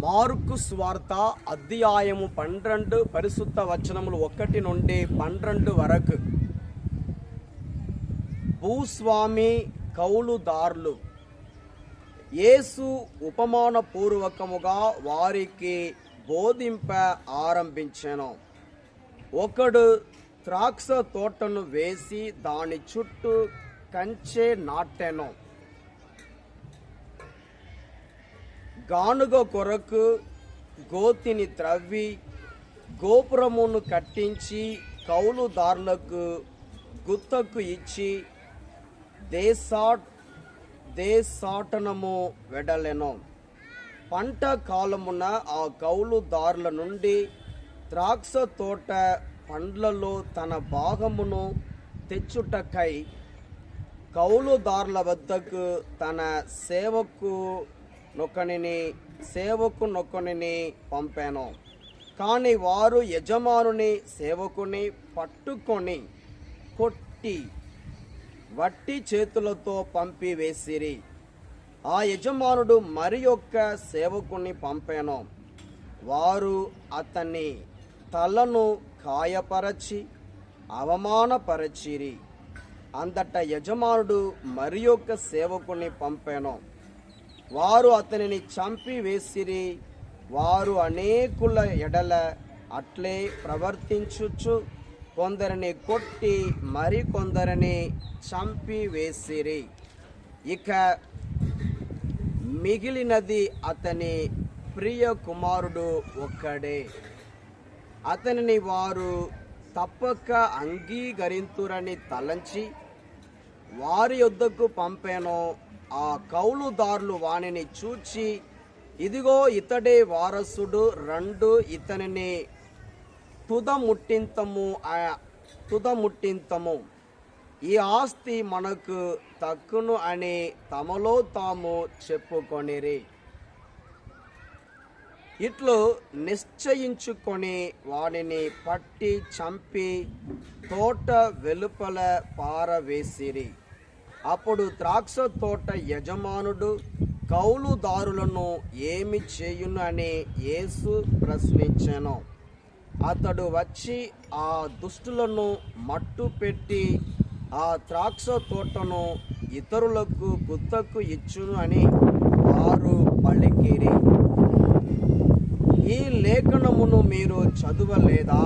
Mark సువార్త అధ్యాయము 12 పరిశుద్ధ వచనములు 1 నుండి 12 వరకు. భూస్వామి కౌలుదారులు. యేసు ఉపమానపూర్వకముగా వారికి బోధింప ఆరంభించెను. ఒకడు ద్రాక్ష తోటను వేసి దాని చుట్టూ కంచె నాటెను. గానుగ కొరకు గోతిని త్రవ్వి గోపురమును కట్టించి కౌలుదారులకు గుత్తకు ఇచ్చి దేశాటనము వెడలెను. పంట కాలమున ఆ కౌలుదారుల నుండి ద్రాక్ష తోట పండ్లలో తన భాగమును తెచ్చుటకై కౌలుదారుల వద్దకు తన సేవకు నొకనిని పంపాను. కానీ వారు యజమానుని సేవకుని పట్టుకొని కొట్టి వట్టి చేతులతో పంపివేసిరి. ఆ యజమానుడు మరి యొక్క సేవకుని పంపాను. వారు అతని తలను గాయపరచి అవమానపరచిరి. అంతట యజమానుడు మరి యొక్క సేవకుని పంపాను. వారు అతనిని చంపివేసిరి. వారు అనేకుల ఎడల అట్లే ప్రవర్తించుచు కొందరిని కొట్టి మరి కొందరిని చంపివేసిరి. ఇక మిగిలినది అతని ప్రియ కుమారుడు ఒక్కడే. అతనిని వారు తప్పక అంగీకరింతురని తలంచి వారి యొద్దకు పంపాను. ఆ కౌలుదారులు వానిని చూచి, ఇదిగో ఇతడే వారసుడు, రండు ఇతనిని తుదముట్టింతము, ఈ ఆస్తి మనకు తక్కును అని తమలో తాము చెప్పుకొనిరి. ఇట్లు నిశ్చయించుకొని వాడిని పట్టి చంపి తోట వెలుపల పారవేసిరి. అప్పుడు ద్రాక్ష తోట యజమానుడు కౌలుదారులను ఏమి చేయును అని యేసు ప్రశ్నించెను. అతడు వచ్చి ఆ దుష్టులను మట్టు పెట్టి ఆ ద్రాక్ష తోటను ఇతరులకు గుత్తకు ఇచ్చును అని వారు పలికిరి. ఈ లేఖనమును మీరు చదవలేదా?